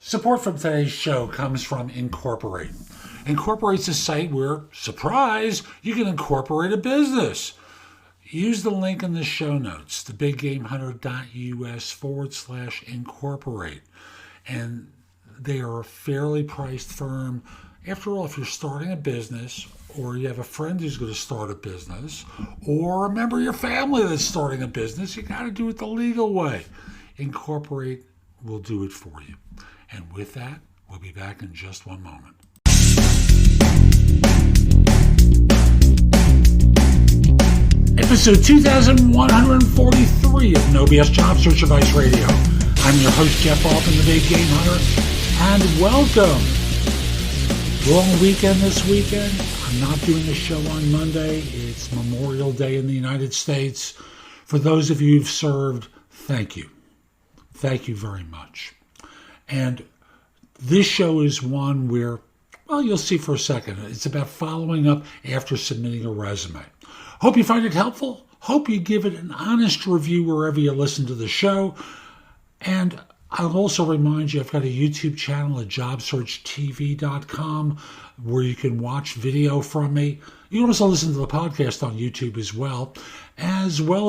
Support from today's show comes from Incorporate. Incorporate's a site where, surprise, you can incorporate a business. Use the link in the show notes, thebiggamehunter.us/incorporate. And they are a fairly priced firm. After all, if you're starting a business, or you have a friend who's going to start a business, or a member of your family that's starting a business, you got to do it the legal way. Incorporate will do it for you. And with that, we'll be back in just one moment. Episode 2143 of No BS Job Search Advice Radio. I'm your host, Jeff Altman, the Big Game Hunter, and welcome. Long weekend this weekend. I'm not doing a show on Monday. It's Memorial Day in the United States. For those of you who've served, thank you. Thank you very much. And this show is one where, well, you'll see for a second. It's about following up after submitting a resume. Hope you find it helpful. Hope you give it an honest review wherever you listen to the show. And I'll also remind you, I've got a YouTube channel at jobsearchtv.com where you can watch video from me. You can also listen to the podcast on YouTube as well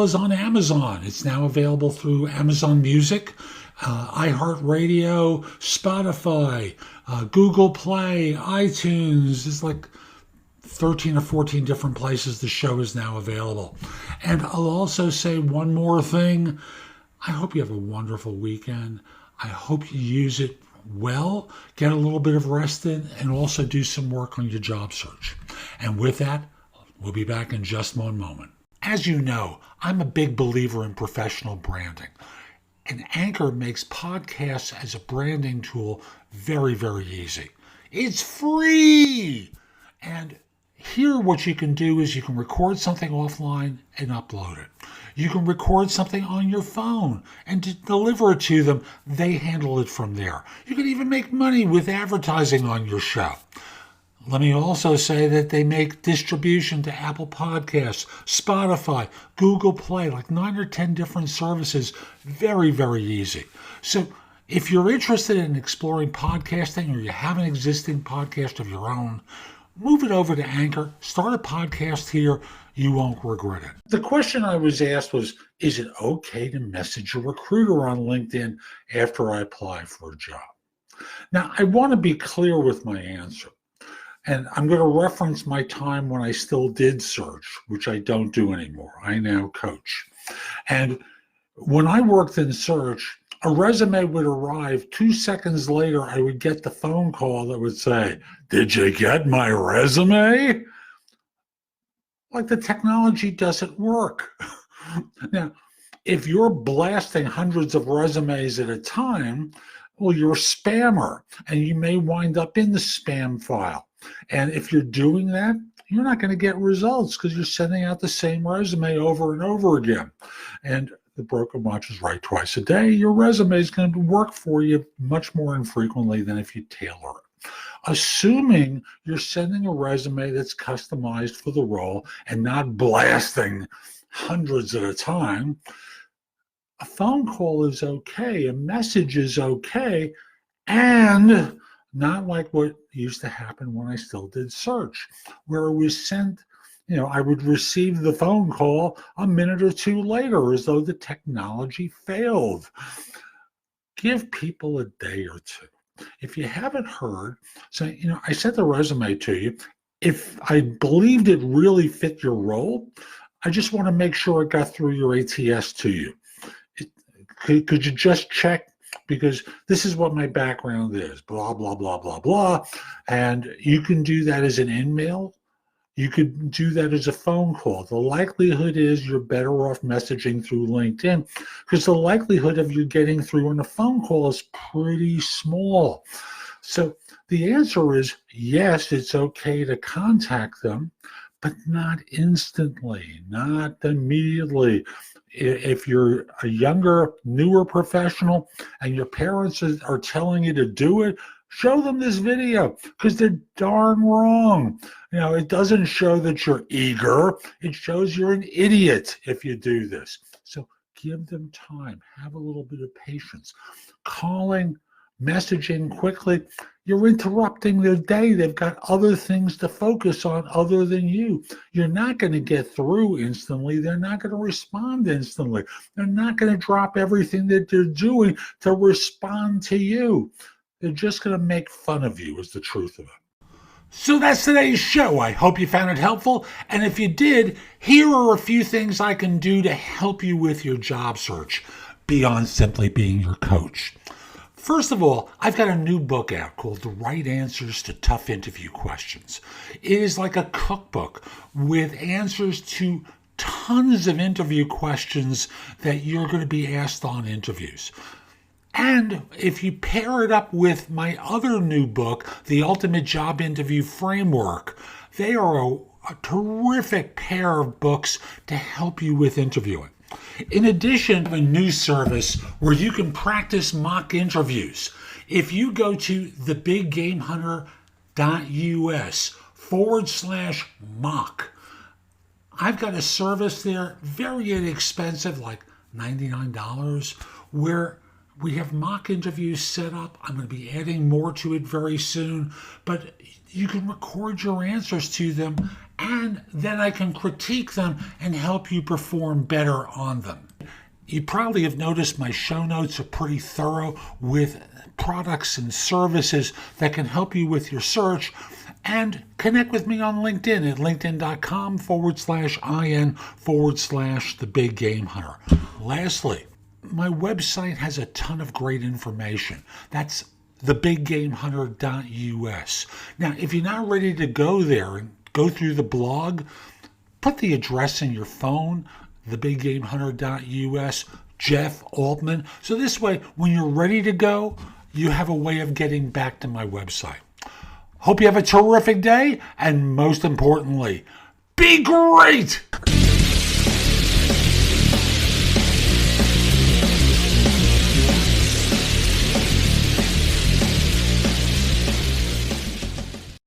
as on Amazon. It's now available through Amazon Music, iHeartRadio, Spotify, Google Play, iTunes. There's like 13 or 14 different places the show is now available. And I'll also say one more thing. I hope you have a wonderful weekend. I hope you use it well, get a little bit of rest in, and also do some work on your job search. And with that, we'll be back in just one moment. As you know, I'm a big believer in professional branding. And Anchor makes podcasts as a branding tool very, very easy. It's free! And here what you can do is you can record something offline and upload it. You can record something on your phone and deliver it to them. They handle it from there. You can even make money with advertising on your show. Let me also say that they make distribution to Apple Podcasts, Spotify, Google Play, like 9 or 10 different services. Very, very easy. So if you're interested in exploring podcasting or you have an existing podcast of your own, move it over to Anchor, start a podcast here. You won't regret it. The question I was asked was, is it okay to message a recruiter on LinkedIn after I apply for a job? Now, I want to be clear with my answer. And I'm going to reference my time when I still did search, which I don't do anymore. I now coach. And when I worked in search, a resume would arrive. 2 seconds later, I would get the phone call that would say, "Did you get my resume?" Like the technology doesn't work. Now, if you're blasting hundreds of resumes at a time, well, you're a spammer, and you may wind up in the spam file. And if you're doing that, you're not going to get results because you're sending out the same resume over and over again. And the broken watch is right twice a day. Your resume is going to work for you much more infrequently than if you tailor it. Assuming you're sending a resume that's customized for the role and not blasting hundreds at a time, a phone call is okay, a message is okay, and not like what used to happen when I still did search, where it was sent, I would receive the phone call a minute or two later as though the technology failed. Give people a day or two. If you haven't heard, say, I sent the resume to you. If I believed it really fit your role, I just want to make sure it got through your ATS to you. Could you just check? Because this is what my background is, blah, blah, blah, blah, blah. And you can do that as an email. You could do that as a phone call. The likelihood is you're better off messaging through LinkedIn because the likelihood of you getting through on a phone call is pretty small. So the answer is yes, it's okay to contact them, but not instantly, not immediately. If you're a younger, newer professional and your parents are telling you to do it, show them this video because they're darn wrong. It doesn't show that you're eager. It shows you're an idiot if you do this. So give them time. Have a little bit of patience. Calling messaging quickly, you're interrupting their day. They've got other things to focus on other than you. You're not going to get through instantly. They're not going to respond instantly. They're not going to drop everything that they're doing to respond to you. They're just going to make fun of you, is the truth of it. So that's today's show. I hope you found it helpful. And if you did, here are a few things I can do to help you with your job search beyond simply being your coach. First of all, I've got a new book out called The Right Answers to Tough Interview Questions. It is like a cookbook with answers to tons of interview questions that you're going to be asked on interviews. And if you pair it up with my other new book, The Ultimate Job Interview Framework, they are a terrific pair of books to help you with interviewing. In addition, I have a new service where you can practice mock interviews. If you go to thebiggamehunter.us/mock, I've got a service there, very inexpensive, like $99, where we have mock interviews set up. I'm going to be adding more to it very soon, but you can record your answers to them, and then I can critique them and help you perform better on them. You probably have noticed my show notes are pretty thorough with products and services that can help you with your search. And connect with me on LinkedIn at linkedin.com/in/thebiggamehunter. Lastly, my website has a ton of great information. That's thebiggamehunter.us. Now, if you're not ready to go there and go through the blog, put the address in your phone, thebiggamehunter.us, Jeff Altman. So this way, when you're ready to go, you have a way of getting back to my website. Hope you have a terrific day, and most importantly, be great!